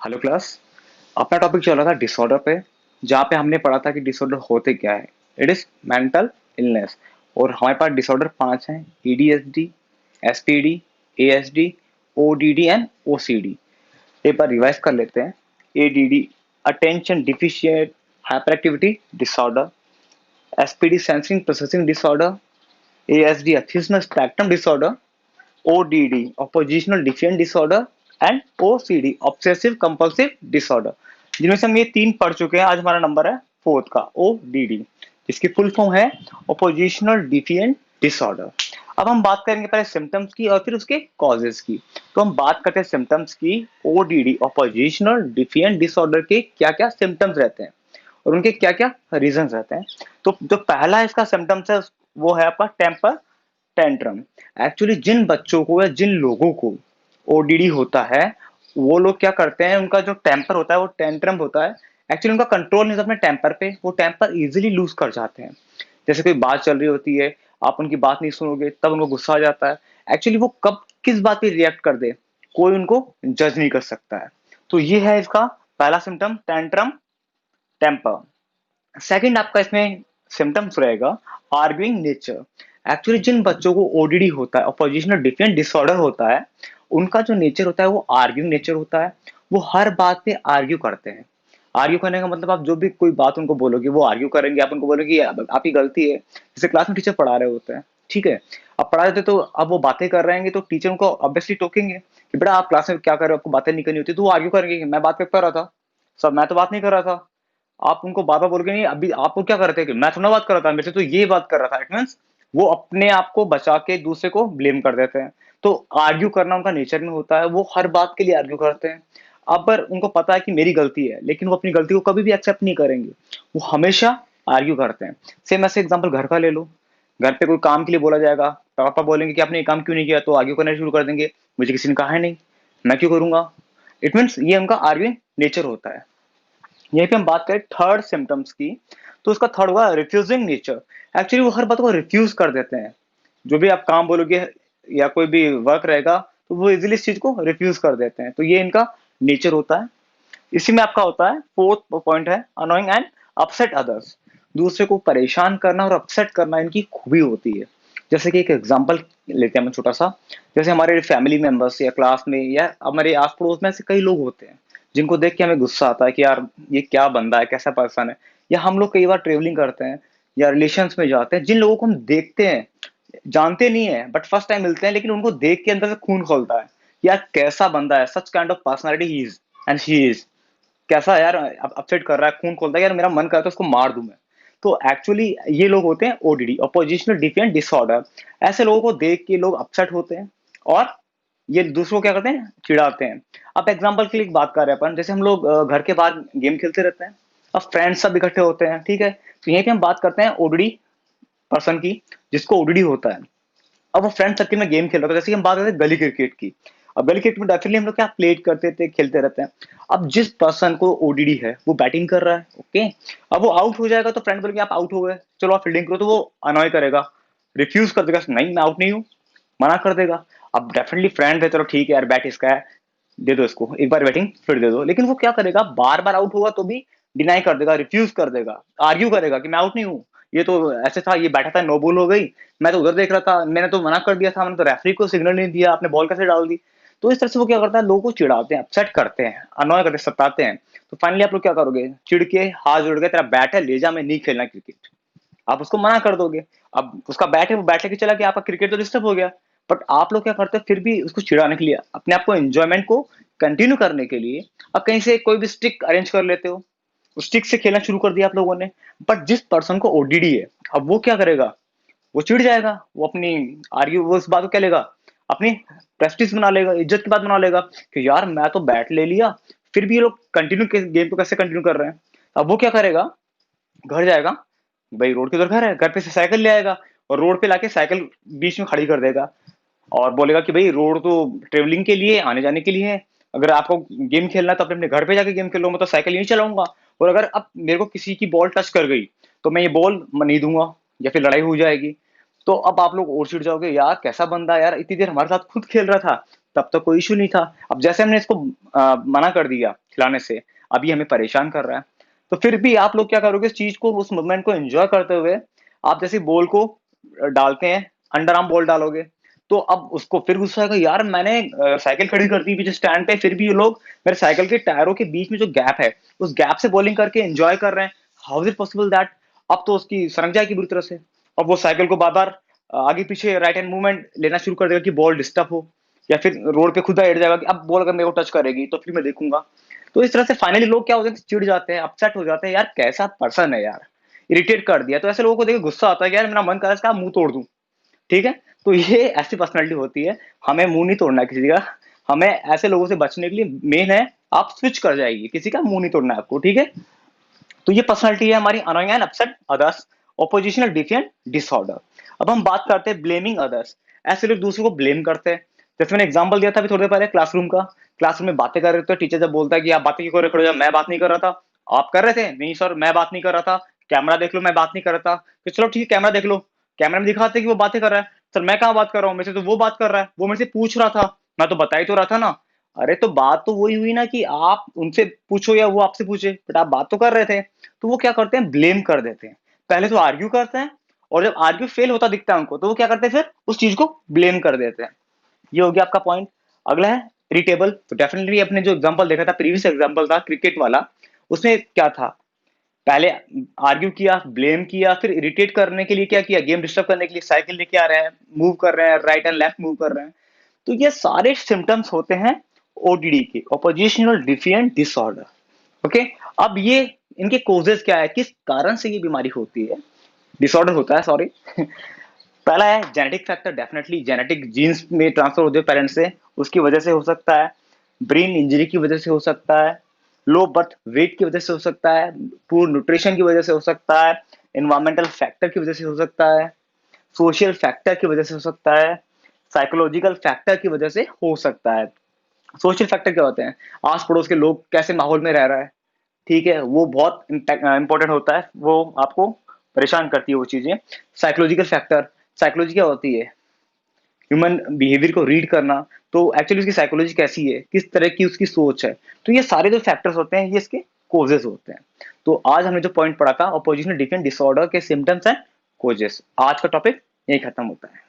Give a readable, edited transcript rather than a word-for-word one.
Hello class. अपना topic चल रहा था डिसऑर्डर पे, जहाँ पे हमने पढ़ा था कि डिसऑर्डर होते क्या है। It is mental illness. और हमारे पास डिसऑर्डर 5 हैं: ADHD, SPD, ASD, ODD and OCD. एक बार रिवाइज कर लेते हैं। ADD, attention deficient hyper activity disorder; SPD, sensing processing disorder; ASD, autism spectrum disorder; ODD, oppositional defiant disorder; and OCD, obsessive compulsive disorder। जिनमें से हम ये तीन पढ़ चुके हैं। आज हमारा नंबर है फोर्थ का, ODD, जिसकी फुल फॉर्म है oppositional defiant disorder। अब हम बात करेंगे पहले सिम्टम्स की और फिर उसके कॉजेज की। तो हम बात करते हैं सिम्टम्स की। ODD, oppositional defiant disorder के क्या क्या सिम्टम्स रहते हैं और उनके क्या क्या रीजन रहते हैं। तो जो पहला इसका सिम्टम्स है वो है आपका टेम्पर टेंट्रम। एक्चुअली जिन बच्चों को या जिन लोगों को ओडीडी होता है, वो लोग क्या करते हैं, उनका जो टेम्पर होता है, वो टेंट्रम होता है। एक्चुअली उनका कंट्रोल नहीं होता अपने टेम्पर पे, वो टेम्पर इजीली लूज कर जाते हैं। जैसे कोई बात चल रही होती है, आप उनकी बात नहीं सुनोगे, तब उनको गुस्सा आ जाता है। एक्चुअली वो कब किस बात पे रिएक्ट कर दे, कोई उनको जज नहीं कर सकता है। तो ये है इसका पहला सिम्टम, टेंट्रम, टेम्पर। सेकंड आपका इसमें सिम्टम्स रहेगा आर्ग्यूइंग नेचर। एक्चुअली जिन बच्चों को ओडीडी होता है, अपोजिशनल डिफरेंट डिसऑर्डर होता है, उनका जो नेचर होता है वो आर्ग्यूइंग नेचर होता है। वो हर बात पे आर्ग्यू करते हैं। आर्ग्यू करने का मतलब, आप जो भी कोई बात उनको बोलोगे वो आर्ग्यू करेंगे। आप उनको बोलोगे आपकी गलती है, जैसे क्लास में टीचर पढ़ा रहे होते हैं, ठीक है, अब पढ़ा देते तो अब वो बातें कर रहे हैं तो टीचर उनको ऑब्वियसली टोकेंगे कि बेटा आप क्लास में क्या कर रहे हो, आपको बातें नहीं करनी होती। तो वो आर्ग्यू करेंगे कि मैं बात पे कर रहा था सर, मैं तो बात नहीं कर रहा था। आप उनको बार-बार बोलोगे नहीं, अभी आप लोग क्या कर रहे थे कि मैं थोड़ी ना बात कर रहा था, मेरे से तो ये बात कर रहा था। इट मीन्स वो अपने आप को बचा के दूसरे को ब्लेम कर देते हैं। तो आर्ग्यू करना उनका नेचर में होता है, वो हर बात के लिए आर्ग्यू करते हैं। अब पर उनको पता है कि मेरी गलती है, लेकिन वो अपनी गलती को कभी भी एक्सेप्ट नहीं करेंगे। वो हमेशा आर्ग्यू करते हैं। सेम ऐसे एग्जांपल घर का ले लो। घर पे कोई काम के लिए बोला जाएगा, पापा बोलेंगे कि आपने ये काम क्यों नहीं किया, तो आर्ग्यू करना शुरू कर देंगे, मुझे किसी ने कहा है नहीं, मैं क्यों करूंगा। इट मीन्स ये उनका आर्ग्यूइंग नेचर होता है। यहीं पे हम बात करें थर्ड सिम्टम्स की, तो उसका थर्ड हुआ रिफ्यूजिंग नेचर। एक्चुअली वो हर बात को रिफ्यूज कर देते हैं। जो भी आप काम बोलोगे या कोई भी वर्क रहेगा, तो वो इजीली इस चीज को रिफ्यूज कर देते हैं। तो ये इनका नेचर होता है। इसी में आपका होता है फोर्थ पॉइंट है अनोइंग एंड अपसेट अदर्स। दूसरे को परेशान करना और अपसेट करना इनकी खूबी होती है। जैसे कि एक एग्जांपल लेते हैं हम छोटा सा। जैसे हमारे फैमिली मेंबर्स या क्लास में या हमारे आस पड़ोस में ऐसे कई लोग होते हैं जिनको देख के हमें गुस्सा आता है कि यार ये क्या बंदा है, कैसा पर्सन है। या हम लोग कई बार ट्रेवलिंग करते हैं या रिलेशंस में जाते हैं, जिन लोगों को हम देखते हैं, जानते नहीं है बट फर्स्ट टाइम मिलते हैं, लेकिन उनको देख के अंदर से खून खोलता है, यार कैसा बंदा है, such kind of personality he is and she is. कैसा यार अपसेट कर रहा है, खून खोलता है, यार मेरा मन करता है उसको मार दूं मैं। तो एक्चुअली ये लोग होते हैं ओडीडी, अपोजिशनल डिफेंट डिसऑर्डर। ऐसे लोगों को देख के लोग अपसेट होते हैं और ये दूसरों को क्या करते हैं, चिढ़ाते हैं। अब एग्जांपल के लिए एक बात कर रहे हैं अपन, जैसे हम लोग घर के बाहर गेम खेलते रहते हैं। अब फ्रेंड्स सब इकट्ठे होते हैं, ठीक है, तो यहीं पे हम बात करते हैं ओडीडी पर्सन की, जिसको ओडीडी होता है। अब वो फ्रेंड सर्किल में गेम खेल रहा था, जैसे कि हम बात करते हैं गली क्रिकेट की। अब गली क्रिकेट में डेफिनेटली हम लोग क्या प्ले करते थे, खेलते रहते हैं। अब जिस पर्सन को ओडीडी है वो बैटिंग कर रहा है, ओके, अब वो आउट हो जाएगा तो फ्रेंड बोलेंगे आप आउट हो गए, चलो आप फील्डिंग करो, तो वो अनॉय करेगा, रिफ्यूज कर देगा, नहीं मैं आउट नहीं हूँ, मना कर देगा। अब डेफिनेटली फ्रेंड है, चलो ठीक है यार बैट इसका है, दे दो इसको एक बार बैटिंग फिर दे दो। लेकिन वो क्या करेगा, बार बार आउट होगा तो भी डिनाई कर देगा, रिफ्यूज कर देगा, आर्ग्यू करेगा कि मैं आउट नहीं हूँ, ये तो ऐसे था, ये बैठा था, नो बॉल हो गई, मैं तो उधर देख रहा था, मैंने तो मना कर दिया था, मैंने तो रेफरी को सिग्नल नहीं दिया, आपने बॉल कैसे डाल दी। तो इस तरह से वो क्या करता है, लोगों को चिढ़ाते हैं, अपसेट करते हैं, अनॉय करते हैं, सताते हैं। तो फाइनली आप लोग क्या करोगे, चिढ़ के हाथ जोड़ के, तेरा बैट है ले जा, मैं नहीं खेलना क्रिकेट, आप उसको मना कर दोगे। अब उसका बैट है, वो बैट लेके चला गया, आपका क्रिकेट तो डिस्टर्ब हो गया। बट आप लोग क्या करते हैं, फिर भी उसको चिढ़ाने के लिए, अपने आप को एंजॉयमेंट को कंटिन्यू करने के लिए, अब कहीं से कोई भी स्टिक अरेंज कर लेते हो, उस स्टिक से खेलना शुरू कर दिया आप लोगों ने। बट जिस पर्सन को ओडीडी है, अब वो क्या करेगा, वो चिढ़ जाएगा, वो अपनी आर्ग्यू, वो इस बात को क्या लेगा, अपनी प्रेस्टिज बना लेगा, इज्जत की बात बना लेगा कि यार मैं तो बैट ले लिया, फिर भी ये लोग कंटिन्यू गेम को कैसे कंटिन्यू कर रहे हैं। अब वो क्या करेगा, घर जाएगा, भाई रोड के उधर घर है, घर पे से साइकिल ले आएगा और रोड पे लाके साइकिल बीच में खड़ी कर देगा और बोलेगा कि भाई रोड तो ट्रेवलिंग के लिए, आने जाने के लिए है, अगर आपको गेम खेलना है तो अपने अपने घर पे जाके गेम खेलो, मैं तो साइकिल नहीं चलाऊंगा। और अगर अब मेरे को किसी की बॉल टच कर गई तो मैं ये बॉल नहीं दूंगा या फिर लड़ाई हो जाएगी। तो अब आप लोग और चिढ़ जाओगे, यार कैसा बंदा है यार, इतनी देर हमारे साथ खुद खेल रहा था, तब तो कोई इशू नहीं था। अब जैसे हमने इसको मना कर दिया खिलाने से, अभी हमें परेशान कर रहा है, तो फिर भी आप लोग क्या करोगे, इस चीज को, उस मूवमेंट को एंजॉय करते हुए आप जैसे बॉल को डालते हैं, अंडर आर्म बॉल डालोगे, तो अब उसको फिर गुस्सा आएगा, यार मैंने साइकिल खड़ी कर दी पीछे स्टैंड पे, फिर भी ये लोग मेरे साइकिल के टायरों के बीच में जो गैप है उस गैप से बॉलिंग करके एंजॉय कर रहे हैं, how is it possible that. अब तो उसकी सरक जाएगी बुरी तरह से, अब वो साइकिल को बार बार आगे पीछे राइट हैंड मूवमेंट लेना शुरू कर देगा कि बॉल डिस्टर्ब हो, या फिर रोड पे खुद एड जाएगा कि अब बॉल अगर मेरे को टच करेगी तो फिर मैं देखूंगा। तो इस तरह से फाइनली लोग क्या होते हैं, चिढ़ जाते हैं, अपसेट हो जाते हैं, यार कैसा पर्सन है यार, इरिटेट कर दिया। तो ऐसे लोगों को देख गुस्सा आता है कि यार मेरा मन कर रहा है इसका मुंह तोड़ दूं। ठीक है, तो ये ऐसी पर्सनैलिटी होती है, हमें मुंह नहीं तोड़ना है किसी का, हमें ऐसे लोगों से बचने के लिए मेन है आप स्विच कर जाइए, किसी का मुंह नहीं तोड़ना है आपको। ठीक है, तो ये पर्सनैलिटी है हमारी, annoying and upset others, oppositional defiant disorder. अब हम बात करते हैं ब्लेमिंग अदर्स, ऐसे लोग दूसरों को ब्लेम करते हैं। जैसे मैंने एग्जांपल दिया था अभी थोड़ी देर पहले क्लासरूम का, क्लासरूम में बातें कर रहे थे, टीचर जब बोलता है कि आप बातें क्यों कर रहे हो, खड़े हो जाओ, मैं बात नहीं कर रहा था। आप कर रहे थे, नहीं सर मैं बात नहीं कर रहा था, कैमरा देख लो मैं बात नहीं कर रहा था, कि चलो ठीक है कैमरा देख लो, कैमरा में दिखाते कि वो बातें कर रहा है, सर मैं कहाँ बात कर रहा हूँ, मेरे से तो वो बात कर रहा है, वो मेरे से पूछ रहा था, मैं तो बता ही तो रहा था ना। अरे तो बात तो वही हुई ना कि आप उनसे पूछो या वो आपसे पूछे, बट आप बात तो कर रहे थे। तो वो क्या करते हैं, ब्लेम कर देते हैं, पहले तो आर्ग्यू करते हैं, और जब आर्ग्यू फेल होता दिखता है उनको तो वो क्या करते हैं, फिर उस चीज को ब्लेम कर देते हैं। ये हो गया आपका पॉइंट। अगला है इरिटेबल, तो डेफिनेटली अपने जो एग्जांपल देखा था, प्रीवियस एग्जांपल था क्रिकेट वाला, उसमें क्या था, पहले आर्ग्यू किया, ब्लेम किया, फिर इरिटेट करने के लिए क्या किया, गेम डिस्टर्ब करने के लिए साइकिल लेके आ रहे हैं, मूव कर रहे हैं, राइट एंड लेफ्ट मूव कर रहे हैं। तो ये सारे सिम्टम्स होते हैं ओडीडी के, ऑपोजिशनल डिफिएंट डिसऑर्डर। ओके, अब ये इनके कोजेस क्या है, किस कारण से ये बीमारी होती है, डिसऑर्डर होता है, सॉरी। पहला है genetic factor, definitely genetic genes में ट्रांसफर होते हैं पेरेंट्स से, उसकी वजह से हो सकता है, ब्रेन इंजरी की वजह से हो सकता है, लो बर्थ वेट की वजह से हो सकता है, पूर न्यूट्रिशन की वजह से हो सकता है, एनवायरमेंटल फैक्टर की वजह से हो सकता है, सोशल फैक्टर की वजह से हो सकता है, साइकोलॉजिकल फैक्टर की वजह से हो सकता है। सोशल फैक्टर क्या होते हैं, आस पड़ोस के लोग कैसे माहौल में रह रहा है, ठीक है, वो बहुत इंपॉर्टेंट होता है, वो आपको परेशान करती है वो चीजें। साइकोलॉजिकल फैक्टर, साइकोलॉजी क्या होती है, ह्यूमन बिहेवियर को रीड करना, तो एक्चुअली उसकी साइकोलॉजी कैसी है, किस तरह की उसकी सोच है। तो ये सारे जो फैक्टर्स होते हैं ये इसके कोजेस होते हैं। तो आज हमने जो पॉइंट पढ़ा था, अपोजिशनल डिफरेंट डिसऑर्डर के सिम्टम्स एंड कोजेस, आज का टॉपिक यही खत्म होता है।